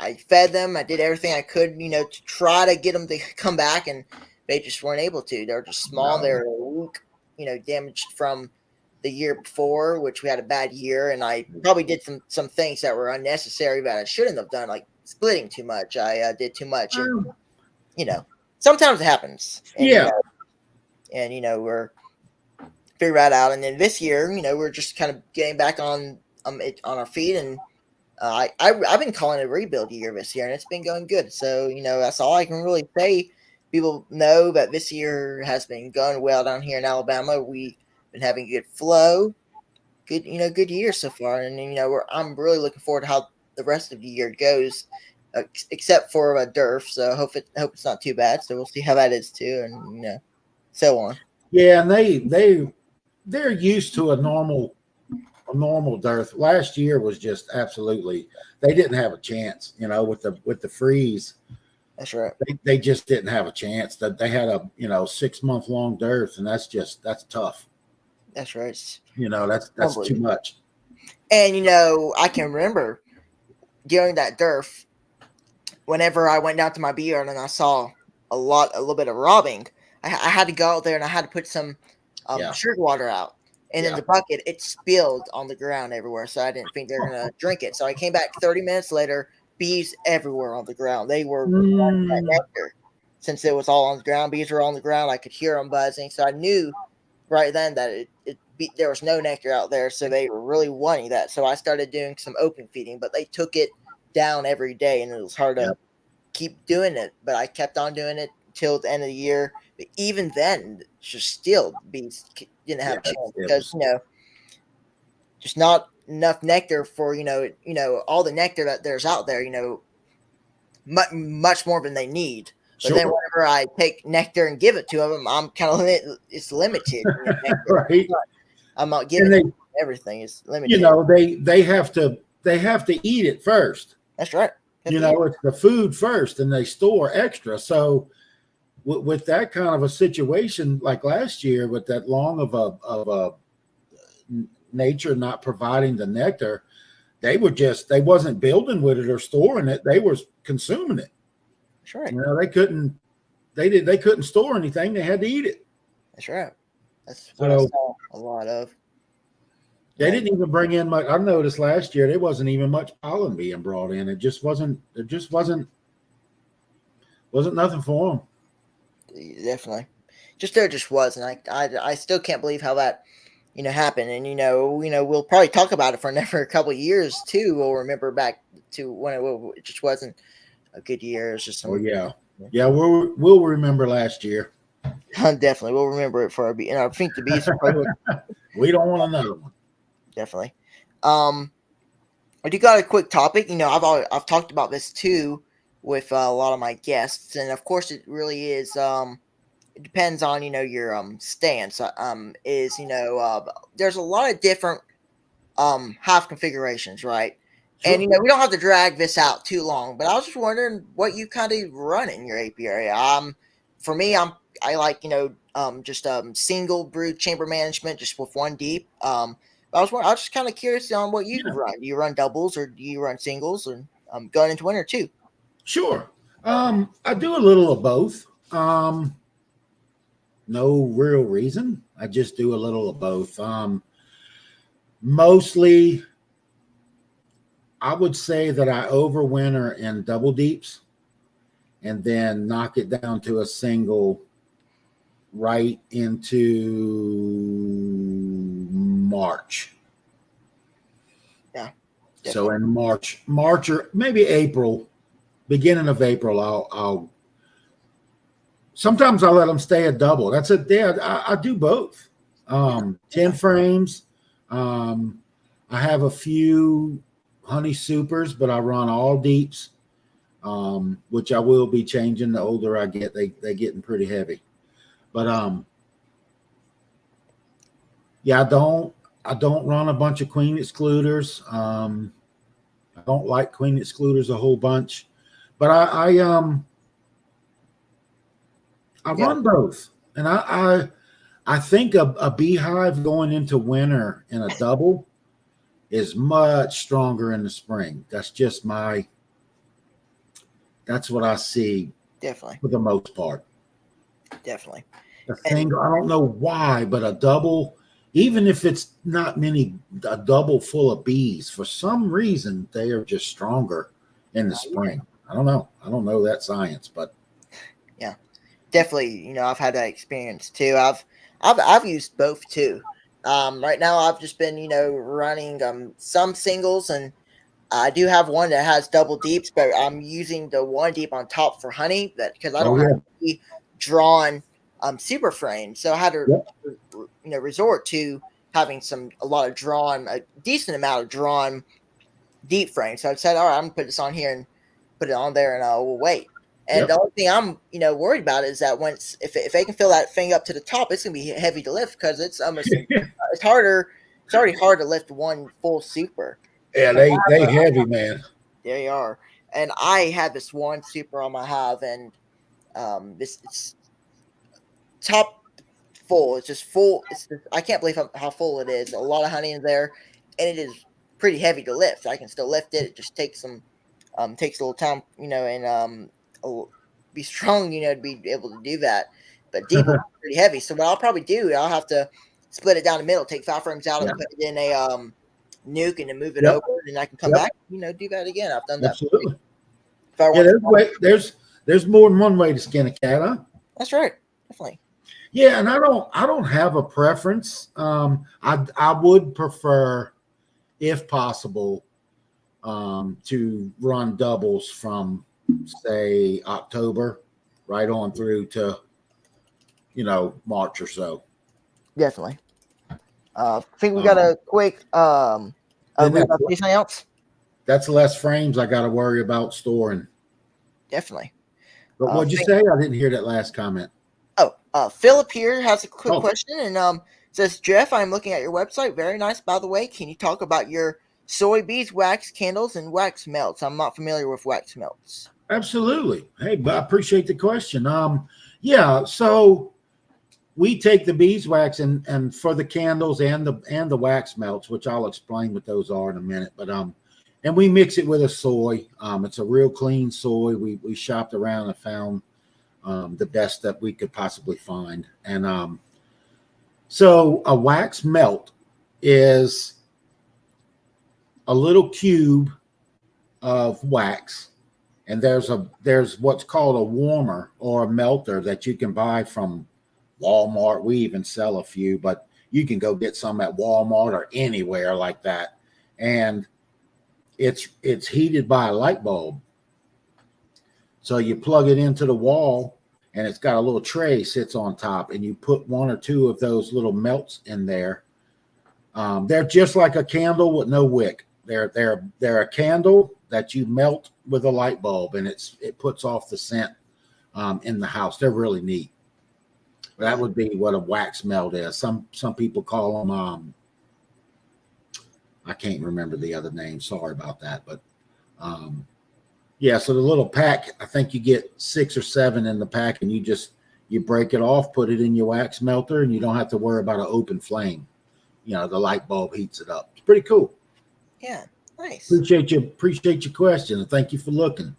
Speaker 1: I fed them. I did everything I could, to try to get them to come back, and they just weren't able to. They're just small. No. They're weak, damaged from the year before, which we had a bad year, and I probably did some things that were unnecessary that I shouldn't have done, like splitting too much. I did too much, and sometimes it happens. And, we're figure that out. And then this year, we're just kind of getting back on our feet, and I've been calling it a rebuild year this year, and it's been going good. So that's all I can really say. People know that this year has been going well down here in Alabama. We've been having good flow, good year so far, and I'm really looking forward to how the rest of the year goes, except for a DERF. So hope it's not too bad. So we'll see how that is too, and so on.
Speaker 2: Yeah, and they're used to a normal dearth. Last year was just absolutely, they didn't have a chance, with the freeze.
Speaker 1: That's right.
Speaker 2: They just didn't have a chance. That they had a 6-month long dearth, and that's tough.
Speaker 1: That's right.
Speaker 2: That's too much.
Speaker 1: And I can remember during that DERF, whenever I went down to my beer and I saw a little bit of robbing, I had to go out there and I had to put some sugar water out. And in the bucket, it spilled on the ground everywhere. So I didn't think they were going to drink it. So I came back 30 minutes later, bees everywhere on the ground. They were wanting that nectar. Since it was all on the ground, bees were on the ground. I could hear them buzzing. So I knew right then that there was no nectar out there. So they were really wanting that. So I started doing some open feeding, but they took it down every day. And it was hard to keep doing it. But I kept on doing it till the end of the year. But even then, just still bees didn't have a chance because just not enough nectar for all the nectar that there's out there. Much more than they need. But then whenever I take nectar and give it to them, I'm kind of it's limited.
Speaker 2: Right.
Speaker 1: I'm not giving everything. It's limited.
Speaker 2: They have to eat it first.
Speaker 1: That's right.
Speaker 2: It's the food first, and they store extra. So with that kind of a situation like last year, with that long of a nature not providing the nectar, they wasn't building with it or storing it. They were consuming it.
Speaker 1: That's right.
Speaker 2: They couldn't store anything. They had to eat it.
Speaker 1: That's right. That's what I saw a lot of.
Speaker 2: They didn't even bring in much. I noticed last year there wasn't even much pollen being brought in. It just wasn't nothing for them.
Speaker 1: Definitely. There just wasn't. I still can't believe how that happened. And we'll probably talk about it for a couple of years too. We'll remember back to when it just wasn't a good year. It was just
Speaker 2: we'll remember last year.
Speaker 1: Definitely, we'll remember it for our and I think the bees
Speaker 2: we don't want another one.
Speaker 1: Definitely. I do got a quick topic. I've talked about this too with a lot of my guests, and of course it really is it depends on your stance. There's a lot of different hive configurations, right? Sure. And we don't have to drag this out too long, but I was just wondering what you kind of run in your apiary. For me, I like just single brood chamber management, just with one deep. I was just kind of curious on what you run. Do you run doubles or do you run singles? And going into winter too.
Speaker 2: Sure. I do a little of both. No real reason. I just do a little of both. Mostly, I would say that I overwinter in double deeps and then knock it down to a single right into March.
Speaker 1: Yeah.
Speaker 2: Definitely. So in March or maybe April, beginning of April, I'll sometimes I'll let them stay a double. That's it. Yeah, I do both. 10 frames. I have a few honey supers, but I run all deeps, which I will be changing the older I get. They're getting pretty heavy. But I don't run a bunch of queen excluders. I don't like queen excluders a whole bunch, but I run both, and I think a beehive going into winter in a double is much stronger in the spring. That's what I see.
Speaker 1: Definitely.
Speaker 2: For the most part.
Speaker 1: Definitely.
Speaker 2: I don't know why, but a double, even if it's not a double full of bees, for some reason they are just stronger in the spring. I don't know. I don't know that science, but
Speaker 1: yeah, definitely. I've had that experience too. I've used both too. Right now I've just been running some singles, and I do have one that has double deeps, but I'm using the one deep on top for honey because I don't have any drawn super frame, so I had to resort to having a decent amount of drawn deep frame. So I said, all right, I'm gonna put this on here and put it on there, and we'll wait. And
Speaker 2: Yep.
Speaker 1: the only thing I'm, worried about is that once if they can fill that thing up to the top, it's gonna be heavy to lift because it's almost it's harder. It's already hard to lift one full super.
Speaker 2: Yeah, they heavy, man.
Speaker 1: There you are. And I had this one super on my hive, and this it's top full. It's just full. I can't believe how full it is. A lot of honey in there, and it is pretty heavy to lift. I can still lift it. It just takes takes a little time, and be strong, to be able to do that. But deep will be pretty heavy. So what I'll probably do, I'll have to split it down the middle, take 5 frames out,
Speaker 2: Yeah.
Speaker 1: and put it in a nuke, and then move it
Speaker 2: Yep.
Speaker 1: over, and I can come
Speaker 2: Yep.
Speaker 1: back, do that again. I've done that.
Speaker 2: Absolutely.
Speaker 1: If I
Speaker 2: Yeah,
Speaker 1: want
Speaker 2: there's more than one way to skin a cat, huh?
Speaker 1: That's right. Definitely.
Speaker 2: Yeah, and I don't have a preference. I would prefer, if possible, to run doubles from, say, October right on through to March or so.
Speaker 1: Definitely. I think we got a quick anything else?
Speaker 2: That's less frames I got to worry about storing.
Speaker 1: Definitely.
Speaker 2: But what'd you say? I didn't hear that last comment.
Speaker 1: Oh, Philip here has a quick question, and says, Jeff, I'm looking at your website. Very nice, by the way. Can you talk about your soy beads, wax candles, and wax melts? I'm not familiar with wax melts.
Speaker 2: Absolutely. Hey, I appreciate the question. Yeah, so we take the beeswax and for the candles and the wax melts, which I'll explain what those are in a minute. But and we mix it with a soy. It's a real clean soy. We shopped around and found the best that we could possibly find. And so a wax melt is a little cube of wax, and there's what's called a warmer or a melter that you can buy from Walmart. We even sell a few, but you can go get some at Walmart or anywhere like that. And it's heated by a light bulb. So you plug it into the wall, and it's got a little tray sits on top, and you put 1 or 2 of those little melts in there. They're just like a candle with no wick. They're a candle that you melt with a light bulb, and it puts off the scent in the house. They're really neat. That would be what a wax melt is. Some people call them. I can't remember the other name. Sorry about that, but yeah. So the little pack, I think you get 6 or 7 in the pack, and you break it off, put it in your wax melter, and you don't have to worry about an open flame. The light bulb heats it up. It's pretty cool.
Speaker 1: Yeah, nice.
Speaker 2: Appreciate your question, and thank you for looking.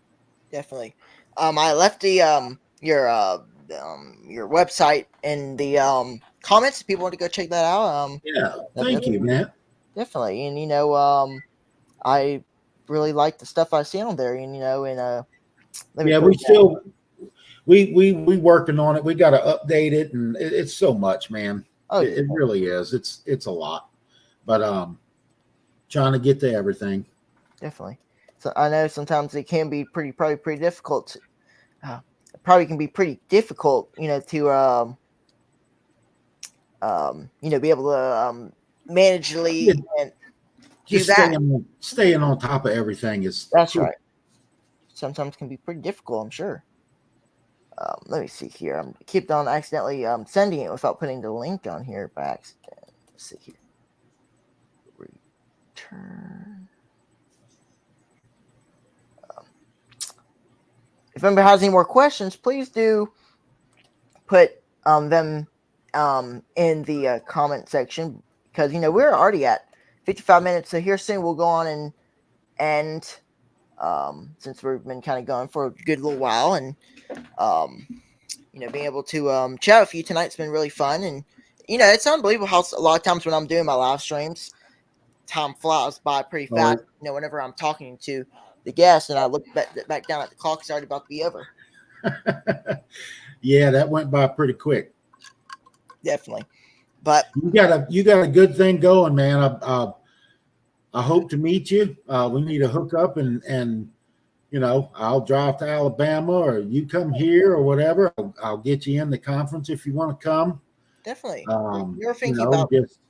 Speaker 1: Definitely. I left the your website in the comments if people want to go check that out.
Speaker 2: Yeah, thank you, man.
Speaker 1: Definitely. And I really like the stuff I see on there, and
Speaker 2: we working on it. We got to update it, and it's so much, man. It really is. It's a lot, but trying to get to everything.
Speaker 1: Definitely. So I know sometimes it can be probably pretty difficult. Probably can be pretty difficult, to be able to managely and do
Speaker 2: just
Speaker 1: that.
Speaker 2: Staying on top of everything is
Speaker 1: that's cool. Right. Sometimes can be pretty difficult, I'm sure. Let me see here. I kept on accidentally sending it without putting the link on here by accident. Let's see here. Return. If anybody has any more questions, please do put them in the comment section, because we're already at 55 minutes. So here soon we'll go on and since we've been kind of going for a good little while, and being able to chat with you tonight's been really fun. And it's unbelievable how a lot of times when I'm doing my live streams, time flies by pretty fast. Whenever I'm talking to the guest, and I look back down at the clock, it's already about to be over.
Speaker 2: Yeah, that went by pretty quick.
Speaker 1: Definitely. But
Speaker 2: you got a good thing going, man. I hope to meet you. We need to hook up, and I'll drive to Alabama, or you come here, or whatever. I'll get you in the conference if you want to come.
Speaker 1: Definitely. You're thinking about
Speaker 2: just,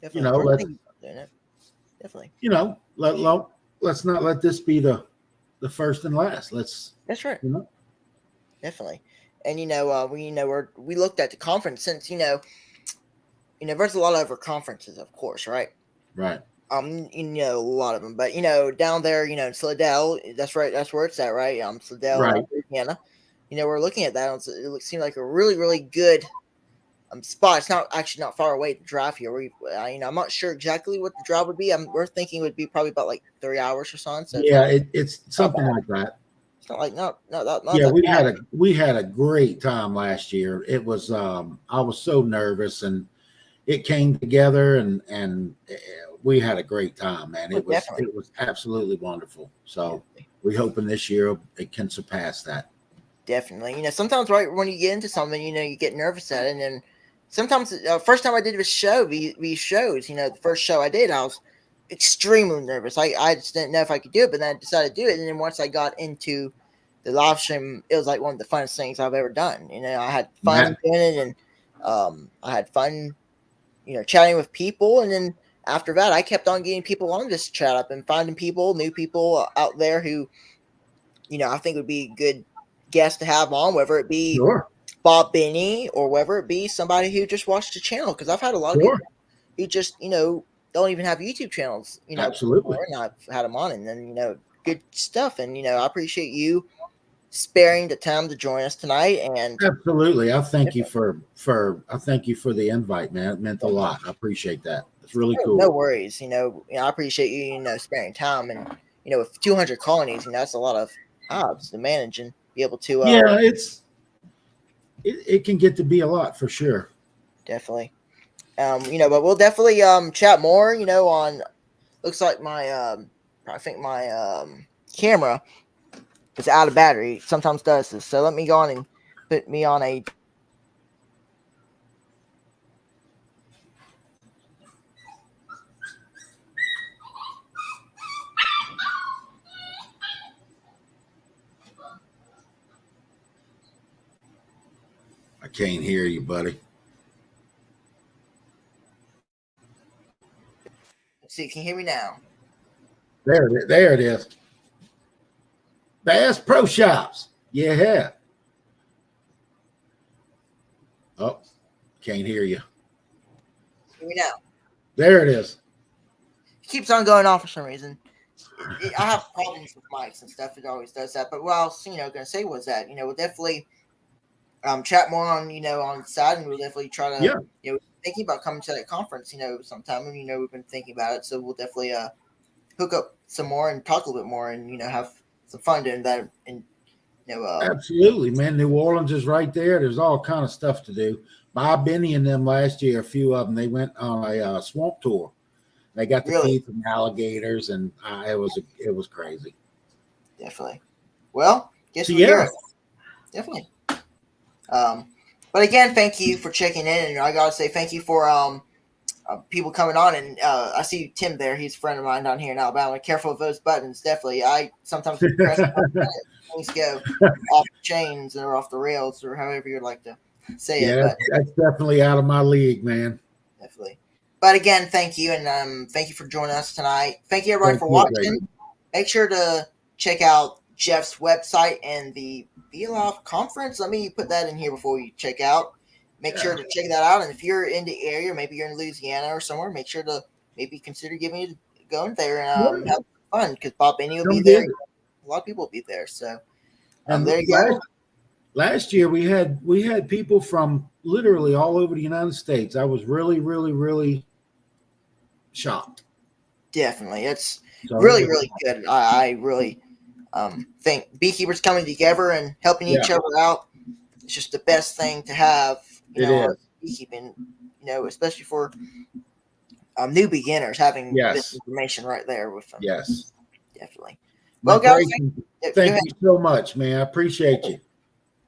Speaker 1: doing it. Definitely.
Speaker 2: You know, let's not let this be the first and last. Let's.
Speaker 1: That's right.
Speaker 2: You know.
Speaker 1: Definitely. And we looked at the conference since there's a lot of other conferences, of course, right?
Speaker 2: Right.
Speaker 1: A lot of them, but down there, in Slidell, that's right, that's where it's at, right? Slidell,
Speaker 2: Right.
Speaker 1: Louisiana. We're looking at that. It seemed like a really, really good spot. It's not far away to drive here. I'm not sure exactly what the drive would be. We're thinking it would be probably about like 3 hours or something. So
Speaker 2: Yeah, it's something like that.
Speaker 1: it's not like not
Speaker 2: Yeah,
Speaker 1: that bad.
Speaker 2: we had a great time last year. It was I was so nervous, and it came together, and we had a great time, man. It was absolutely wonderful. So we're hoping this year it can surpass that.
Speaker 1: Definitely. Sometimes right when you get into something, you get nervous at it, and then sometimes first time I did these shows, the first show I did, I was extremely nervous. I just didn't know if I could do it, but then I decided to do it, and then once I got into the live stream, it was like one of the funnest things I've ever done. I had fun doing it, and I had fun, chatting with people, and then after that, I kept on getting people on this chat up and finding new people out there who, I think would be good guests to have on, whether it be
Speaker 2: Sure.
Speaker 1: Bob Benny or whether it be somebody who just watched the channel. Because I've had a lot of people who just, don't even have YouTube channels,
Speaker 2: Absolutely.
Speaker 1: And I've had them on, and then, good stuff. And, I appreciate you sparing the time to join us tonight. And
Speaker 2: absolutely. I thank you for the invite, man. It meant a lot. I appreciate that. It's really cool.
Speaker 1: No worries. I appreciate you, sparing time. And, with 200 colonies, that's a lot of jobs to manage and be able to.
Speaker 2: Yeah, it can get to be a lot for sure.
Speaker 1: Definitely. But we'll definitely chat more, on looks like my I think my camera is out of battery. It sometimes does this. So let me go on and put me on a
Speaker 2: I can't hear you, buddy.
Speaker 1: Let's see, can you hear me now?
Speaker 2: There it is. Bass Pro Shops. Yeah. Oh, can't hear you.
Speaker 1: Hear me now?
Speaker 2: There it is.
Speaker 1: It keeps on going off for some reason. I have problems with mics and stuff. It always does that. But what I was, going to say was that, we'll definitely chat more on, on the side, and we'll definitely try to, thinking about coming to that conference, sometime. And, we've been thinking about it. So we'll definitely hook up some more and talk a little bit more and, have some fun doing that. And,
Speaker 2: absolutely, man. New Orleans is right there. There's all kind of stuff to do. Bob Benny and them last year, a few of them, they went on a swamp tour. They got to feed some alligators, and it was crazy.
Speaker 1: Definitely. Well, guess we'll do it. Definitely. But again, thank you for checking in, and I gotta say thank you for people coming on. And I see Tim there; he's a friend of mine down here in Alabama. Careful with those buttons, definitely. I sometimes press things go off the chains or off the rails, or however you'd like to say it. But
Speaker 2: that's definitely out of my league, man.
Speaker 1: Definitely. But again, thank you, and thank you for joining us tonight. Thank you, everybody, for watching. Baby. Make sure to check out Jeff's website and the BLOF conference. Let me put that in here before you check out. Make sure to check that out. And if you're in the area, maybe you're in Louisiana or somewhere, make sure to maybe consider going there and have fun, because Bob Benny will be there. A lot of people will be there. So there you go.
Speaker 2: Last year we had people from literally all over the United States. I was really, really, really shocked.
Speaker 1: Definitely. It's really, really good. I really think beekeepers coming together and helping each other out is just the best thing to have, beekeeping, especially for new beginners, having this information right there with them.
Speaker 2: Yes.
Speaker 1: Definitely. Well, guys,
Speaker 2: thank you so much, man. I appreciate you.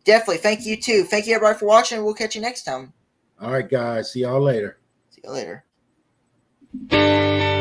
Speaker 1: Definitely. Thank you too. Thank you, everybody, for watching. We'll catch you next time.
Speaker 2: All right, guys. See y'all later.
Speaker 1: See you later.